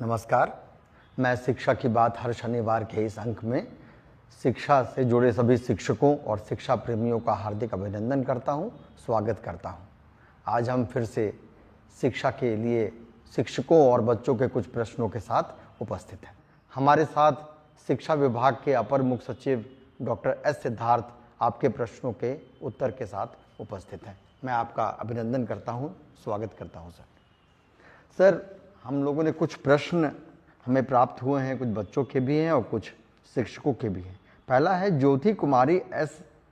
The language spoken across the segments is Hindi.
नमस्कार। मैं शिक्षा की बात हर शनिवार के इस अंक में शिक्षा से जुड़े सभी शिक्षकों और शिक्षा प्रेमियों का हार्दिक अभिनंदन करता हूं, स्वागत करता हूं। आज हम फिर से शिक्षा के लिए शिक्षकों और बच्चों के कुछ प्रश्नों के साथ उपस्थित हैं। हमारे साथ शिक्षा विभाग के अपर मुख्य सचिव डॉक्टर एस सिद्धार्थ आपके प्रश्नों के उत्तर के साथ उपस्थित हैं। मैं आपका अभिनंदन करता हूं, स्वागत करता हूं सर। हम लोगों ने कुछ प्रश्न हमें प्राप्त हुए हैं, कुछ बच्चों के भी हैं और कुछ शिक्षकों के भी हैं। पहला है ज्योति कुमारी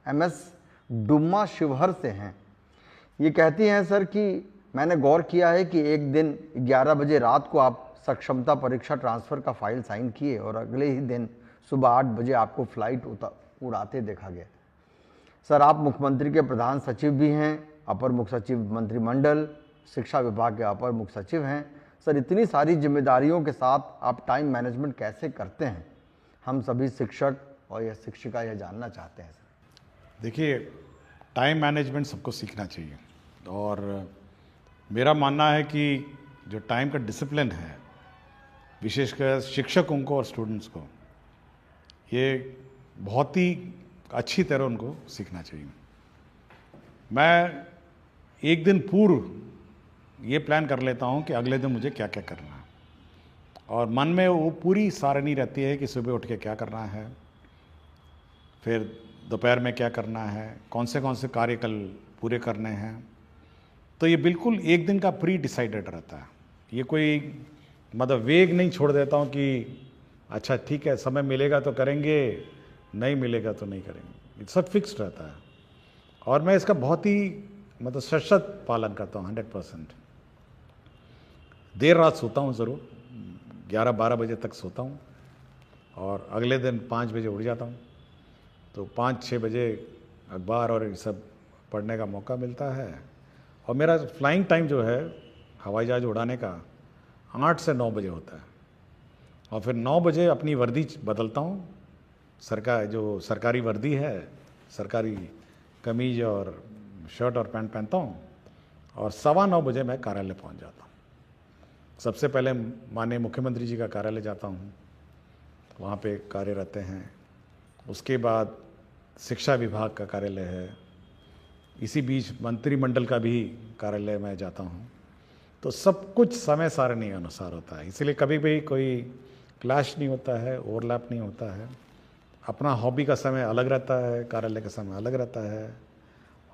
MS डुम्मा शिवहर से हैं। ये कहती हैं सर कि मैंने गौर किया है कि एक दिन 11 बजे रात को आप सक्षमता परीक्षा ट्रांसफ़र का फाइल साइन किए और अगले ही दिन सुबह 8 बजे आपको फ्लाइट उड़ाते देखा गया। सर, आप मुख्यमंत्री के प्रधान सचिव भी हैं, अपर मुख्य सचिव मंत्रिमंडल, शिक्षा विभाग के अपर मुख्य सचिव हैं। सर, इतनी सारी जिम्मेदारियों के साथ आप टाइम मैनेजमेंट कैसे करते हैं? हम सभी शिक्षक और यह शिक्षिका यह जानना चाहते हैं सर। देखिए, टाइम मैनेजमेंट सबको सीखना चाहिए और मेरा मानना है कि जो टाइम का डिसिप्लिन है, विशेषकर शिक्षकों को और स्टूडेंट्स को, ये बहुत ही अच्छी तरह उनको सीखना चाहिए। मैं एक दिन पूर्व ये प्लान कर लेता हूँ कि अगले दिन मुझे क्या क्या करना है और मन में वो पूरी सारणी रहती है कि सुबह उठ के क्या करना है, फिर दोपहर में क्या करना है, कौन से कार्य कल पूरे करने हैं। तो ये बिल्कुल एक दिन का प्री डिसाइडेड रहता है। ये कोई मतलब वेग नहीं छोड़ देता हूँ कि अच्छा ठीक है, समय मिलेगा तो करेंगे, नहीं मिलेगा तो नहीं करेंगे। ये सब फिक्स्ड रहता है और मैं इसका बहुत ही मतलब सशक्त पालन करता हूँ, 100%। देर रात सोता हूँ ज़रूर, 11-12 बजे तक सोता हूँ और अगले दिन 5 बजे उठ जाता हूँ। तो 5-6 बजे अखबार और ये सब पढ़ने का मौका मिलता है और मेरा फ्लाइंग टाइम जो है हवाई जहाज़ उड़ाने का 8 से 9 बजे होता है और फिर 9 बजे अपनी वर्दी बदलता हूँ। जो सरकारी वर्दी है, सरकारी कमीज और शर्ट और पैंट पहनता हूँ और 9:15 बजे मैं कार्यालय पहुँच जाता हूँ। सबसे पहले माननीय मुख्यमंत्री जी का कार्यालय जाता हूँ, वहाँ पे कार्य रहते हैं। उसके बाद शिक्षा विभाग का कार्यालय है, इसी बीच मंत्रिमंडल का भी कार्यालय में जाता हूँ। तो सब कुछ समय सारणी अनुसार होता है, इसलिए कभी भी कोई क्लैश नहीं होता है, ओवरलैप नहीं होता है। अपना हॉबी का समय अलग रहता है, कार्यालय का समय अलग रहता है।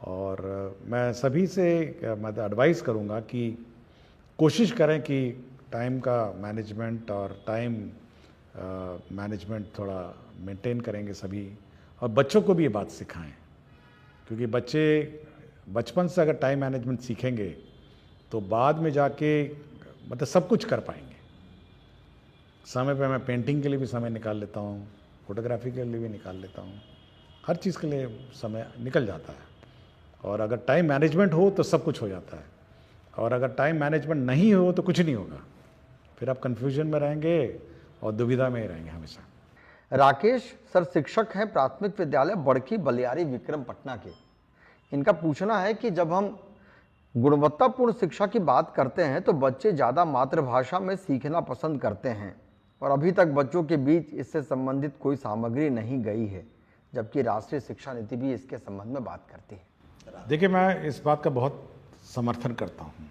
और मैं सभी से मैं एडवाइस करूँगा कि कोशिश करें कि टाइम का मैनेजमेंट और टाइम मैनेजमेंट थोड़ा मेंटेन करेंगे सभी, और बच्चों को भी ये बात सिखाएं, क्योंकि बच्चे बचपन से अगर टाइम मैनेजमेंट सीखेंगे तो बाद में जाके मतलब सब कुछ कर पाएंगे। समय पे मैं पेंटिंग के लिए भी समय निकाल लेता हूँ, फोटोग्राफी के लिए भी निकाल लेता हूँ, हर चीज़ के लिए समय निकल जाता है। और अगर टाइम मैनेजमेंट हो तो सब कुछ हो जाता है, और अगर टाइम मैनेजमेंट नहीं हो तो कुछ नहीं होगा। फिर आप कंफ्यूजन में रहेंगे और दुविधा में ही रहेंगे हमेशा। राकेश सर शिक्षक हैं, प्राथमिक विद्यालय बड़की बलियारी विक्रमपटना के। इनका पूछना है कि जब हम गुणवत्तापूर्ण शिक्षा की बात करते हैं तो बच्चे ज़्यादा मातृभाषा में सीखना पसंद करते हैं और अभी तक बच्चों के बीच इससे संबंधित कोई सामग्री नहीं गई है, जबकि राष्ट्रीय शिक्षा नीति भी इसके संबंध में बात करती है। देखिए, मैं इस बात का बहुत समर्थन करता हूँ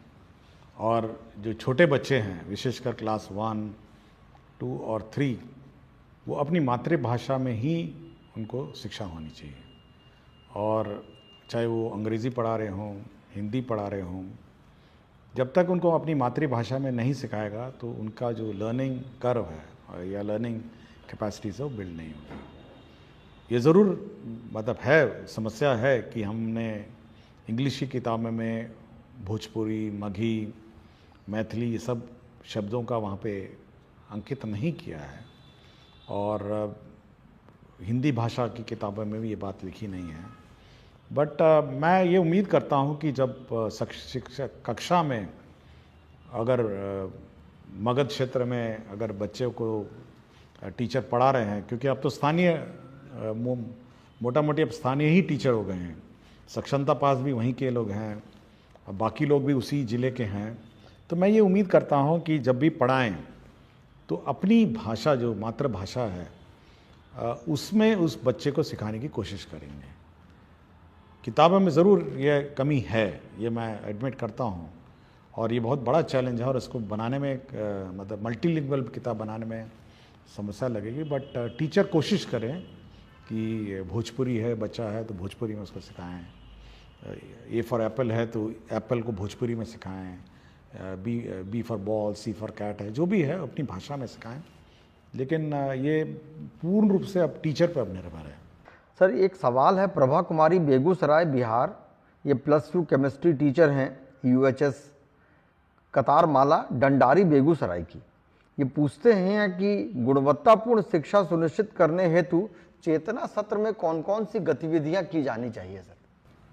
और जो छोटे बच्चे हैं, विशेषकर क्लास 1, 2 और 3, वो अपनी मातृभाषा में ही उनको शिक्षा होनी चाहिए। और चाहे वो अंग्रेज़ी पढ़ा रहे हों, हिंदी पढ़ा रहे हों, जब तक उनको अपनी मातृभाषा में नहीं सिखाएगा तो उनका जो लर्निंग कर्व है या लर्निंग कैपेसिटी से वो बिल्ड नहीं होगी। ये ज़रूर मतलब है, समस्या है कि हमने इंग्लिश की किताबों में भोजपुरी, मगही, मैथिली ये सब शब्दों का वहाँ पे अंकित नहीं किया है और हिंदी भाषा की किताबों में भी ये बात लिखी नहीं है। बट मैं ये उम्मीद करता हूँ कि जब शिक्षक कक्षा में अगर मगध क्षेत्र में अगर बच्चे को टीचर पढ़ा रहे हैं, क्योंकि अब तो स्थानीय मोटा मोटी अब स्थानीय ही टीचर हो गए हैं, सक्षमता पास भी वहीं के लोग हैं और बाकी लोग भी उसी ज़िले के हैं, तो मैं ये उम्मीद करता हूँ कि जब भी पढ़ाएं तो अपनी भाषा जो मातृभाषा है उसमें उस बच्चे को सिखाने की कोशिश करेंगे। किताबों में ज़रूर ये कमी है, ये मैं एडमिट करता हूँ, और ये बहुत बड़ा चैलेंज है, और इसको बनाने में मतलब मल्टीलिंगुअल किताब बनाने में समस्या लगेगी। बट टीचर कोशिश करें कि भोजपुरी है, बच्चा है तो भोजपुरी में उसको सिखाएं, ए फॉर एप्पल है तो एप्पल को भोजपुरी में सिखाएं, B for ball, C for cat है, जो भी है अपनी भाषा में सिखाएं। लेकिन ये पूर्ण रूप से अब टीचर पर अब निर्भर है। सर एक सवाल है, प्रभा कुमारी बेगूसराय बिहार, ये +2 केमिस्ट्री टीचर हैं, UHS कतारमाला डंडारी बेगूसराय की। ये पूछते हैं कि गुणवत्तापूर्ण शिक्षा सुनिश्चित करने हेतु चेतना सत्र में कौन कौन सी गतिविधियां की जानी चाहिए सर?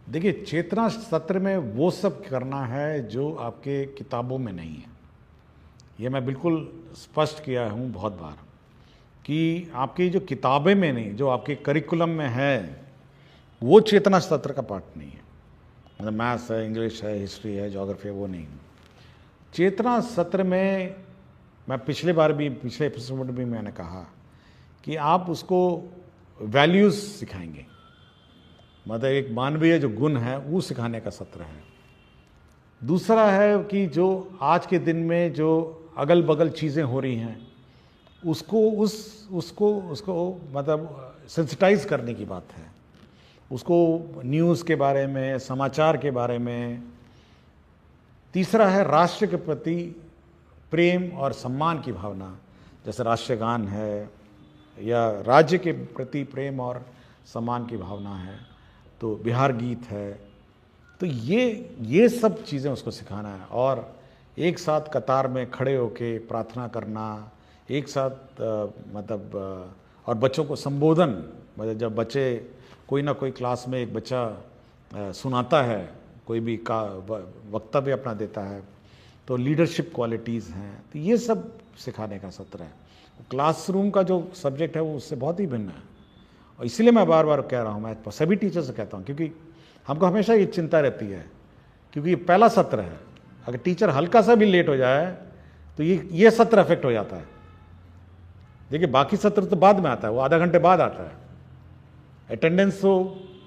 देखिए, चेतना सत्र में वो सब करना है जो आपके किताबों में नहीं है। ये मैं बिल्कुल स्पष्ट किया हूँ बहुत बार कि आपकी जो किताबें में नहीं, जो आपके करिकुलम में है, वो चेतना सत्र का पार्ट नहीं है। मतलब मैथ्स है, इंग्लिश है, हिस्ट्री है, ज्योग्राफी है, वो नहीं। चेतना सत्र में मैं पिछले एपिसोड में भी मैंने कहा कि आप उसको वैल्यूज़ सिखाएंगे, मतलब एक मानवीय जो गुण है वो सिखाने का सत्र है। दूसरा है कि जो आज के दिन में जो अगल बगल चीज़ें हो रही हैं उसको मतलब सेंसिटाइज करने की बात है, उसको न्यूज़ के बारे में, समाचार के बारे में। तीसरा है राष्ट्र के प्रति प्रेम और सम्मान की भावना, जैसे राष्ट्रीय गान है या राज्य के प्रति प्रेम और सम्मान की भावना है, तो बिहार गीत है। तो ये सब चीज़ें उसको सिखाना है, और एक साथ कतार में खड़े होके प्रार्थना करना, एक साथ और बच्चों को संबोधन, मतलब जब बच्चे कोई ना कोई क्लास में एक बच्चा सुनाता है, कोई भी का वक्तव्य अपना देता है, तो लीडरशिप क्वालिटीज़ हैं, तो ये सब सिखाने का सत्र है। क्लासरूम का जो सब्जेक्ट है वो उससे बहुत ही भिन्न है, और इसीलिए मैं बार बार कह रहा हूँ, मैं सभी टीचर से कहता हूँ, क्योंकि हमको हमेशा ये चिंता रहती है, क्योंकि ये पहला सत्र है। अगर टीचर हल्का सा भी लेट हो जाए तो ये सत्र अफेक्ट हो जाता है। देखिए, बाकी सत्र तो बाद में आता है, वो आधा घंटे बाद आता है, अटेंडेंस तो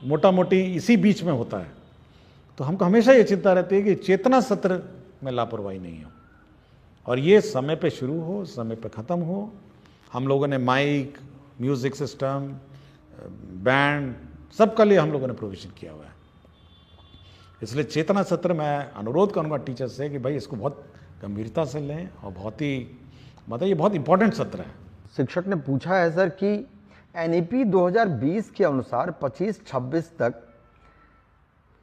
मोटा मोटी इसी बीच में होता है। तो हमको हमेशा ये चिंता रहती है कि चेतना सत्र में लापरवाही नहीं हो, और ये समय पे शुरू हो, समय पे ख़त्म हो। हम लोगों ने माइक, म्यूज़िक सिस्टम, बैंड, सबका लिए हम लोगों ने प्रोविज़न किया हुआ है। इसलिए चेतना सत्र मैं अनुरोध करूँगा टीचर से कि भाई इसको बहुत गंभीरता से लें, और बहुत ही मतलब ये बहुत इंपॉर्टेंट सत्र है। शिक्षक ने पूछा है सर कि NEP 2020 के अनुसार 25-26 तक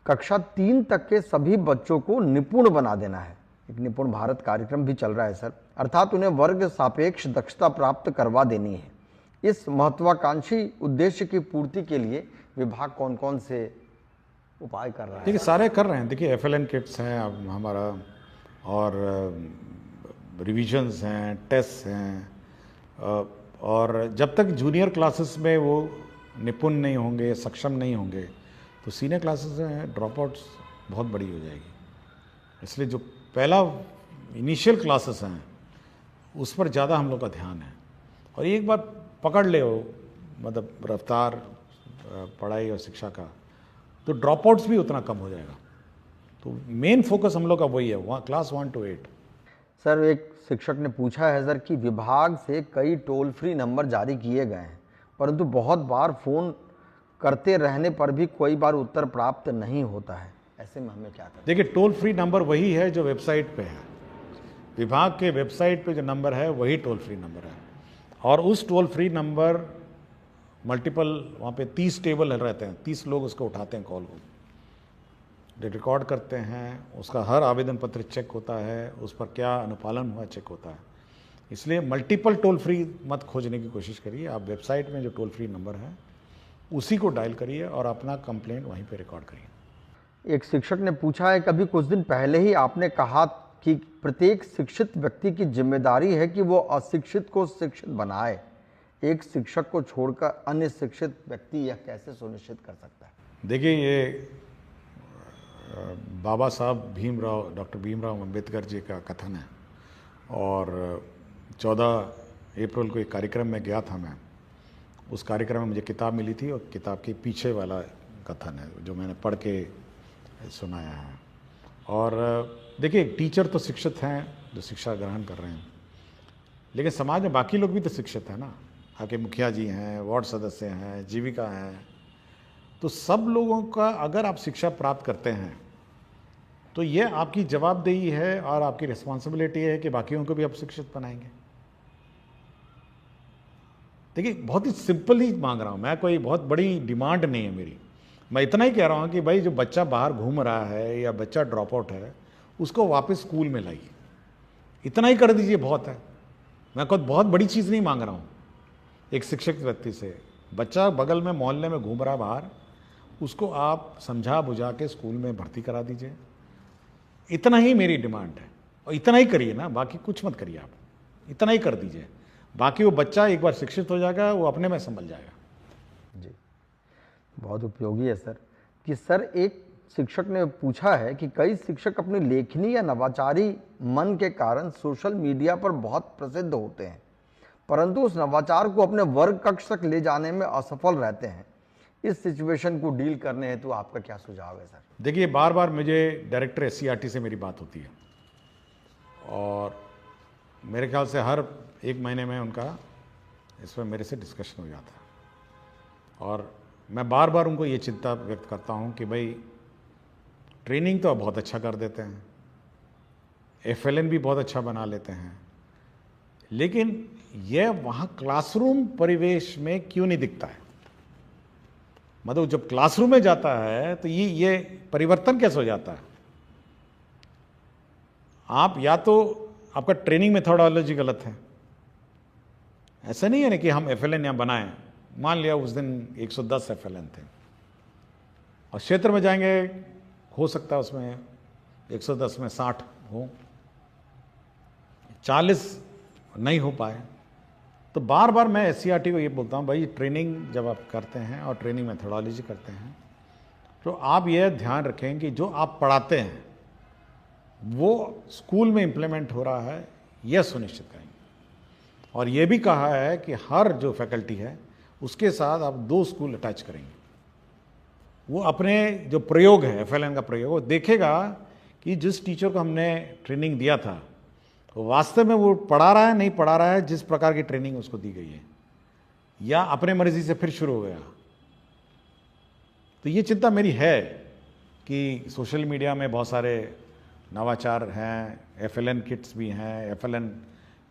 कक्षा 3 तक के सभी बच्चों को निपुण बना देना है। एक निपुण भारत कार्यक्रम भी चल रहा है सर, अर्थात उन्हें वर्ग सापेक्ष दक्षता प्राप्त करवा देनी है। इस महत्वाकांक्षी उद्देश्य की पूर्ति के लिए विभाग कौन कौन से उपाय कर रहा है? देखिए, सारे कर रहे हैं। देखिए, FLN किट्स हैं अब हमारा, और रिविजन्स हैं, टेस्ट हैं, और जब तक जूनियर क्लासेस में वो निपुण नहीं होंगे, सक्षम नहीं होंगे, तो सीनियर क्लासेस में ड्रॉप आउट्स बहुत बड़ी हो जाएगी। इसलिए जो पहला इनिशियल क्लासेस हैं उस पर ज़्यादा हम लोग का ध्यान है, और एक बार पकड़ ले हो मतलब रफ्तार पढ़ाई और शिक्षा का, तो ड्रॉप आउट्स भी उतना कम हो जाएगा। तो मेन फोकस हम लोग का वही है, वहाँ क्लास 1 to 8। सर एक शिक्षक ने पूछा है सर कि विभाग से कई टोल फ्री नंबर जारी किए गए हैं, परंतु बहुत बार फ़ोन करते रहने पर भी कोई बार उत्तर प्राप्त नहीं होता है, ऐसे में हमें क्या करना? देखिए, टोल फ्री नंबर वही है जो वेबसाइट पे है। विभाग के वेबसाइट पे जो नंबर है वही टोल फ्री नंबर है, और उस टोल फ्री नंबर मल्टीपल वहाँ पे 30 टेबल रहते हैं, 30 लोग उसको उठाते हैं, कॉल को रिकॉर्ड करते हैं, उसका हर आवेदन पत्र चेक होता है, उस पर क्या अनुपालन हुआ चेक होता है। इसलिए मल्टीपल टोल फ्री मत खोजने की कोशिश करिए, आप वेबसाइट में जो टोल फ्री नंबर है उसी को डायल करिए और अपना कंप्लेंट वहीं पे रिकॉर्ड करिए। एक शिक्षक ने पूछा है, कभी कुछ दिन पहले ही आपने कहा कि प्रत्येक शिक्षित व्यक्ति की जिम्मेदारी है कि वो अशिक्षित को शिक्षित बनाए, एक शिक्षक को छोड़कर अन्य शिक्षित व्यक्ति यह कैसे सुनिश्चित कर सकता है? देखिए, ये बाबा साहब डॉक्टर भीमराव अम्बेडकर जी का कथन है, और 14 अप्रैल को एक कार्यक्रम में गया था मैं। उस कार्यक्रम में मुझे किताब मिली थी और किताब के पीछे वाला कथन है जो मैंने पढ़ के सुनाया है। और देखिए, टीचर तो शिक्षित हैं जो शिक्षा ग्रहण कर रहे हैं, लेकिन समाज में बाकी लोग भी तो शिक्षित हैं ना। आपके मुखिया जी हैं, वार्ड सदस्य हैं, जीविका हैं, तो सब लोगों का अगर आप शिक्षा प्राप्त करते हैं तो ये आपकी जवाबदेही है और आपकी रिस्पॉन्सिबिलिटी है कि बाकियों को भी आप शिक्षित बनाएंगे। देखिए, बहुत ही सिंपल ही मांग रहा हूँ मैं, कोई बहुत बड़ी डिमांड नहीं है मेरी। मैं इतना ही कह रहा हूँ कि भाई जो बच्चा बाहर घूम रहा है या बच्चा ड्रॉप आउट है उसको वापस स्कूल में लाइए, इतना ही कर दीजिए, बहुत है। मैं कोई बहुत बड़ी चीज़ नहीं मांग रहा हूँ एक शिक्षक व्यक्ति से। बच्चा बगल में मोहल्ले में घूम रहा है बाहर, उसको आप समझा बुझा के स्कूल में भर्ती करा दीजिए, इतना ही मेरी डिमांड है। और इतना ही करिए ना, बाकी कुछ मत करिए, आप इतना ही कर दीजिए। बाकी वो बच्चा एक बार शिक्षित हो जाएगा, वो अपने में संभल जाएगा। जी, बहुत उपयोगी है सर। कि सर एक शिक्षक ने पूछा है कि कई शिक्षक अपनी लेखनी या नवाचारी मन के कारण सोशल मीडिया पर बहुत प्रसिद्ध होते हैं, परंतु उस नवाचार को अपने वर्ग कक्ष तक ले जाने में असफल रहते हैं। इस सिचुएशन को डील करने हेतु आपका क्या सुझाव है सर? देखिए, बार बार मुझे डायरेक्टर SCERT से मेरी बात होती है और मेरे ख्याल से हर एक महीने में उनका इसमें मेरे से डिस्कशन हो जाता है। और मैं बार बार उनको ये चिंता व्यक्त करता हूँ कि भाई ट्रेनिंग तो बहुत अच्छा कर देते हैं, FLN भी बहुत अच्छा बना लेते हैं, लेकिन यह वहाँ क्लासरूम परिवेश में क्यों नहीं दिखता है? मतलब जब क्लासरूम में जाता है तो ये परिवर्तन कैसे हो जाता है? आप या तो आपका ट्रेनिंग मेथोडोलॉजी गलत है। ऐसा नहीं है ना कि हम FLN यहाँ बनाएं, मान लिया उस दिन 110 FLN थे और क्षेत्र में जाएंगे, हो सकता है उसमें 110 में 60 हो, 40 नहीं हो पाए। तो बार बार मैं SCERT को ये बोलता हूँ, भाई ट्रेनिंग जब आप करते हैं और ट्रेनिंग मेथोडोलॉजी करते हैं तो आप यह ध्यान रखें कि जो आप पढ़ाते हैं वो स्कूल में इम्प्लीमेंट हो रहा है, यह सुनिश्चित करेंगे। और ये भी कहा है कि हर जो फैकल्टी है उसके साथ आप 2 स्कूल अटैच करेंगे। वो अपने जो प्रयोग है FLN का प्रयोग, वो देखेगा कि जिस टीचर को हमने ट्रेनिंग दिया था तो वास्तव में वो पढ़ा रहा है नहीं पढ़ा रहा है जिस प्रकार की ट्रेनिंग उसको दी गई है, या अपने मर्जी से फिर शुरू हो गया। तो ये चिंता मेरी है कि सोशल मीडिया में बहुत सारे नवाचार हैं, FLN किट्स भी हैं, FLN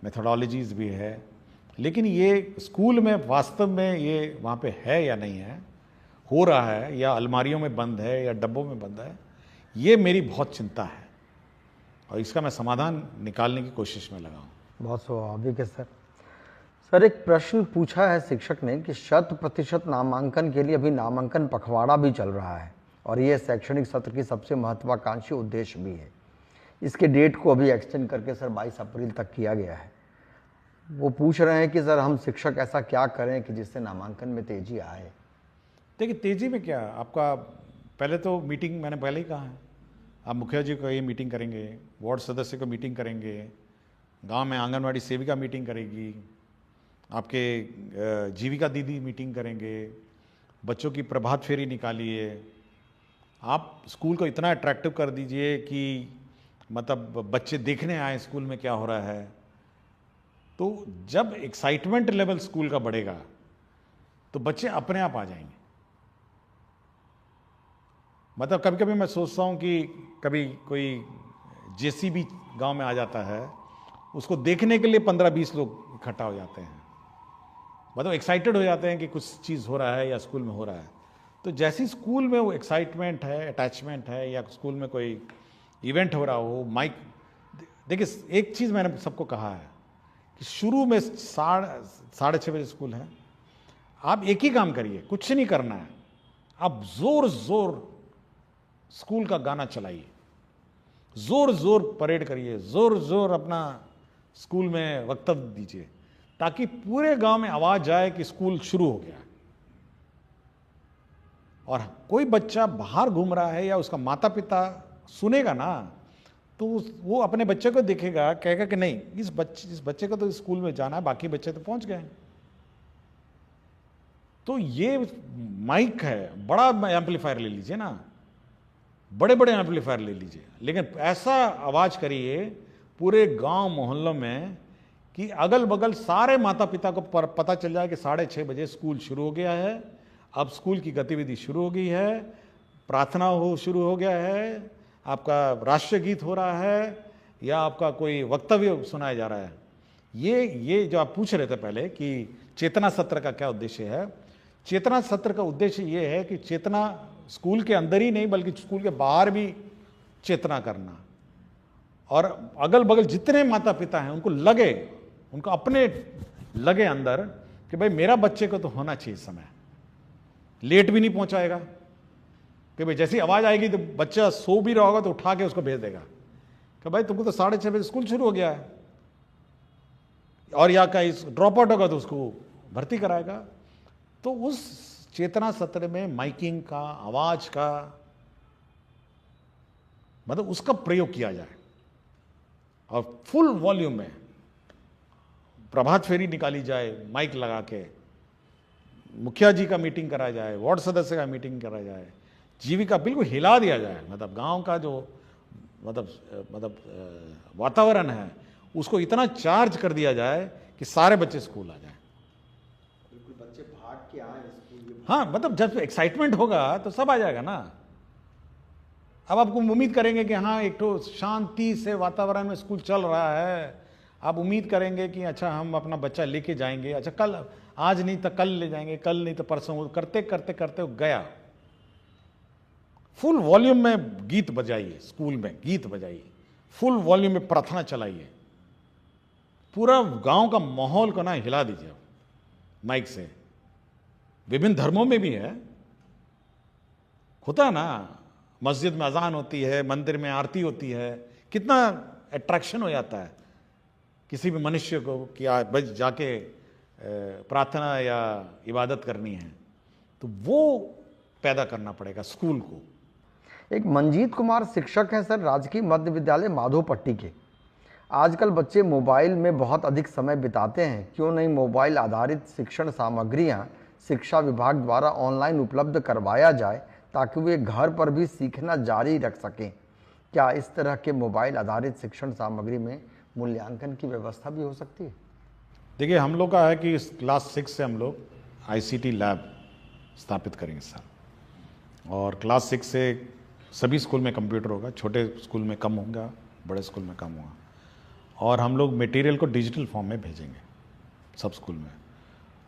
मेथोडोलॉजीज़ भी है, लेकिन ये स्कूल में वास्तव में ये वहाँ पे है या नहीं है, हो रहा है या अलमारियों में बंद है या डब्बों में बंद है, ये मेरी बहुत चिंता है और इसका मैं समाधान निकालने की कोशिश में लगा हूँ। बहुत स्वाभाविक है सर। सर एक प्रश्न पूछा है शिक्षक ने कि 100% नामांकन के लिए अभी नामांकन पखवाड़ा भी चल रहा है और ये शैक्षणिक सत्र की सबसे महत्वाकांक्षी उद्देश्य भी है। इसके डेट को अभी एक्सटेंड करके सर 22 अप्रैल तक किया गया है। वो पूछ रहे हैं कि सर हम शिक्षक ऐसा क्या करें कि जिससे नामांकन में तेजी आए? देखिए, तेजी में क्या, आपका पहले तो मीटिंग, मैंने पहले ही कहा है, आप मुखिया जी को ये मीटिंग करेंगे, वार्ड सदस्य को मीटिंग करेंगे, गांव में आंगनवाड़ी सेविका मीटिंग करेगी, आपके जीविका दीदी मीटिंग करेंगे, बच्चों की प्रभात फेरी निकालिए, आप स्कूल को इतना अट्रैक्टिव कर दीजिए कि मतलब बच्चे देखने आए स्कूल में क्या हो रहा है। तो जब एक्साइटमेंट लेवल स्कूल का बढ़ेगा तो बच्चे अपने आप आ जाएंगे। मतलब कभी कभी मैं सोचता हूँ कि कभी कोई JCB गांव में आ जाता है, उसको देखने के लिए 15-20 लोग इकट्ठा हो जाते हैं, मतलब एक्साइटेड हो जाते हैं कि कुछ चीज़ हो रहा है या स्कूल में हो रहा है। तो जैसे स्कूल में वो एक्साइटमेंट है, अटैचमेंट है, या स्कूल में कोई इवेंट हो रहा हो, माइक, देखिए एक चीज़ मैंने सबको कहा है कि शुरू में 6:30 बजे स्कूल है, आप एक ही काम करिए, कुछ नहीं करना है, आप जोर जोर स्कूल का गाना चलाइए, जोर जोर परेड करिए, जोर जोर अपना स्कूल में वक्तव्य दीजिए, ताकि पूरे गांव में आवाज जाए कि स्कूल शुरू हो गया। और कोई बच्चा बाहर घूम रहा है या उसका माता पिता सुनेगा ना, तो वो अपने बच्चे को देखेगा, कहेगा कि नहीं इस बच्चे को तो स्कूल में जाना है, बाकी बच्चे तो पहुंच गए। तो ये माइक है, बड़ा एम्पलीफायर ले लीजिए ना, बड़े बड़े एम्पलीफायर ले लीजिए, लेकिन ऐसा आवाज करिए पूरे गांव मोहल्लों में कि अगल बगल सारे माता पिता को पता चल जाए कि 6:30 बजे स्कूल शुरू हो गया है, अब स्कूल की गतिविधि शुरू हो गई है, प्रार्थना शुरू हो गया है, आपका राष्ट्रीय गीत हो रहा है या आपका कोई वक्तव्य सुनाया जा रहा है। ये जो आप पूछ रहे थे पहले कि चेतना सत्र का क्या उद्देश्य है, चेतना सत्र का उद्देश्य ये है कि चेतना स्कूल के अंदर ही नहीं बल्कि स्कूल के बाहर भी चेतना करना, और अगल बगल जितने माता पिता हैं उनको अपने लगे अंदर कि भाई मेरा बच्चे को तो होना चाहिए समय, लेट भी नहीं पहुंचाएगा, कि भाई जैसी आवाज आएगी तो बच्चा सो भी रहा होगा तो उठा के उसको भेज देगा कि भाई तुमको तो 6:30 बजे स्कूल शुरू हो गया है, और या कहीं ड्रॉप आउट होगा तो उसको भर्ती कराएगा। तो उस चेतना सत्र में माइकिंग का, आवाज का, मतलब उसका प्रयोग किया जाए और फुल वॉल्यूम में प्रभात फेरी निकाली जाए, माइक लगा के मुखिया जी का मीटिंग कराया जाए, वार्ड सदस्य का मीटिंग कराया जाए, जीविका बिल्कुल हिला दिया जाए, मतलब गांव का जो मतलब वातावरण है उसको इतना चार्ज कर दिया जाए कि सारे बच्चे स्कूल आ जाए। बिल्कुल बच्चे भाग के आए स्कूल। हाँ, मतलब जब एक्साइटमेंट होगा तो सब आ जाएगा ना। अब आपको उम्मीद करेंगे कि हाँ एक तो शांति से वातावरण में स्कूल चल रहा है, आप उम्मीद करेंगे कि अच्छा हम अपना बच्चा लेके जाएंगे, अच्छा कल, आज नहीं तो कल ले जाएंगे, कल नहीं तो परसों, करते करते करते गया। फुल वॉल्यूम में गीत बजाइए, स्कूल में गीत बजाइए, फुल वॉल्यूम में प्रार्थना चलाइए, पूरा गांव का माहौल को ना हिला दीजिए माइक से। विभिन्न धर्मों में भी है, होता है ना, मस्जिद में अजान होती है, मंदिर में आरती होती है, कितना अट्रैक्शन हो जाता है किसी भी मनुष्य को कि बस जाके प्रार्थना या इबादत करनी है, तो वो पैदा करना पड़ेगा स्कूल को। एक मंजीत कुमार शिक्षक हैं सर, राजकीय मध्य विद्यालय माधोपट्टी के। आजकल बच्चे मोबाइल में बहुत अधिक समय बिताते हैं, क्यों नहीं मोबाइल आधारित शिक्षण सामग्रियां शिक्षा विभाग द्वारा ऑनलाइन उपलब्ध करवाया जाए ताकि वे घर पर भी सीखना जारी रख सकें। क्या इस तरह के मोबाइल आधारित शिक्षण सामग्री में मूल्यांकन की व्यवस्था भी हो सकती है? देखिए, हम लोग का है कि क्लास 6 से हम लोग ICT लैब स्थापित करेंगे सर, और क्लास 6 से सभी स्कूल में कंप्यूटर होगा, छोटे स्कूल में कम होगा, बड़े स्कूल में कम होगा, और हम लोग मटेरियल को डिजिटल फॉर्म में भेजेंगे सब स्कूल में,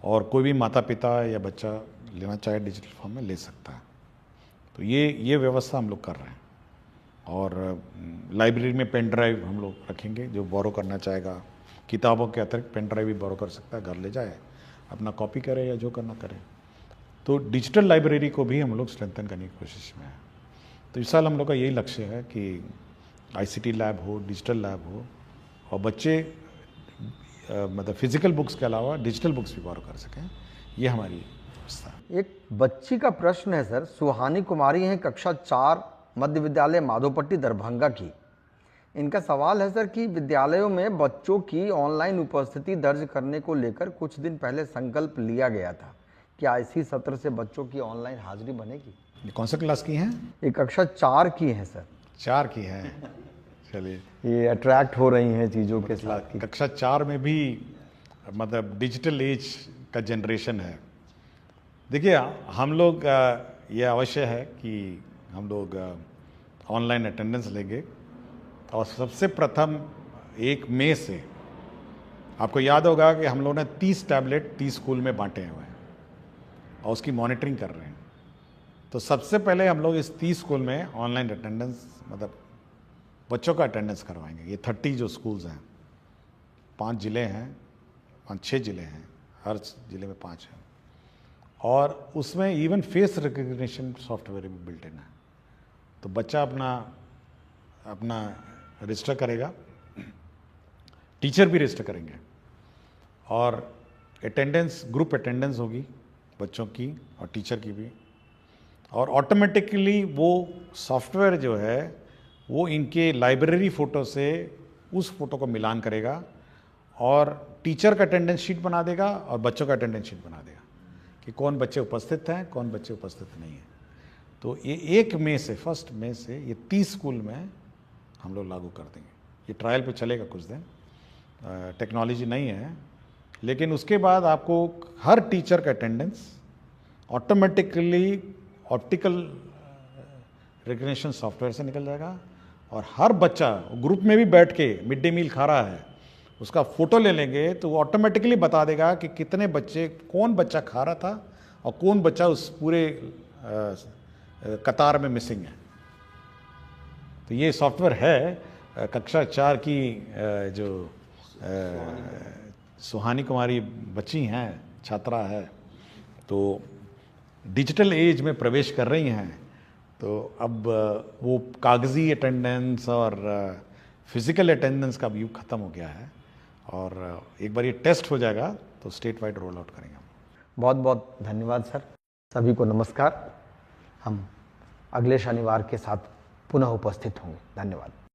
और कोई भी माता पिता या बच्चा लेना चाहे डिजिटल फॉर्म में ले सकता है। तो ये व्यवस्था हम लोग कर रहे हैं, और लाइब्रेरी में पेन ड्राइव हम लोग रखेंगे, जो बोरो करना चाहेगा किताबों के अतिरिक्त पेन ड्राइव भी बोरो कर सकता है, घर ले जाए अपना कॉपी करे या जो करना करे। तो डिजिटल लाइब्रेरी को भी हम लोग स्ट्रेंथन करने की कोशिश में है। तो इस साल हम लोग का यही लक्ष्य है कि ICT लैब हो, डिजिटल लैब हो, और बच्चे मतलब फिजिकल बुक्स के अलावा डिजिटल बुक्स भी बोरो कर सकें, ये हमारी व्यवस्था है। एक बच्ची का प्रश्न है सर, सुहानी कुमारी हैं, कक्षा 4 मध्य विद्यालय माधोपट्टी दरभंगा की। इनका सवाल है सर कि विद्यालयों में बच्चों की ऑनलाइन उपस्थिति दर्ज करने को लेकर कुछ दिन पहले संकल्प लिया गया था, क्या इसी सत्र से बच्चों की ऑनलाइन हाजिरी बनेगी? ये कौन सा क्लास की हैं? ये कक्षा 4 की हैं सर। 4 की हैं, चलिए, ये अट्रैक्ट हो रही हैं चीज़ों के साथ की। कक्षा 4 में भी मतलब डिजिटल एज का जनरेशन है। देखिए, हम लोग ये अवश्य है कि हम लोग ऑनलाइन अटेंडेंस लेंगे, और सबसे प्रथम 1 मई से आपको याद होगा कि हम लोगों ने 30 टैबलेट 30 स्कूल में बांटे हुए हैं और उसकी मॉनिटरिंग कर रहे हैं। तो सबसे पहले हम लोग इस 30 स्कूल में ऑनलाइन अटेंडेंस, मतलब बच्चों का अटेंडेंस करवाएंगे। ये 30 जो स्कूल्स हैं, 5 जिले हैं, 5-6 जिले हैं, हर जिले में 5 हैं, और उसमें इवन फेस रिकग्निशन सॉफ्टवेयर भी बिल्ट इन है। तो बच्चा अपना रजिस्टर करेगा, टीचर भी रजिस्टर करेंगे, और अटेंडेंस, ग्रुप अटेंडेंस होगी बच्चों की और टीचर की भी, और ऑटोमेटिकली वो सॉफ्टवेयर जो है वो इनके लाइब्रेरी फ़ोटो से उस फोटो को मिलान करेगा और टीचर का अटेंडेंस शीट बना देगा और बच्चों का अटेंडेंस शीट बना देगा कि कौन बच्चे उपस्थित हैं, कौन बच्चे उपस्थित नहीं हैं। तो ये 1 मई से 1 मई से ये 30 स्कूल में हम लोग लागू कर देंगे। ये ट्रायल पे चलेगा कुछ दिन, टेक्नोलॉजी नहीं है, लेकिन उसके बाद आपको हर टीचर का attendance automatically optical recognition software से निकल जाएगा और हर बच्चा ग्रुप में भी बैठ के मिड डे मील खा रहा है, उसका फ़ोटो ले लेंगे तो वो ऑटोमेटिकली बता देगा कि कितने बच्चे, कौन बच्चा खा रहा था और कौन बच्चा उस पूरे कतार में मिसिंग है। तो ये सॉफ्टवेयर है। कक्षा 4 की जो सुहानी कुमारी बच्ची हैं, छात्रा है, तो डिजिटल एज में प्रवेश कर रही हैं, तो अब वो कागज़ी अटेंडेंस और फिज़िकल अटेंडेंस का भी युग ख़त्म हो गया है और एक बार ये टेस्ट हो जाएगा तो स्टेट वाइड रोल आउट करेंगे हम। बहुत बहुत धन्यवाद सर। सभी को नमस्कार। हम अगले शनिवार के साथ पुनः उपस्थित होंगे। धन्यवाद।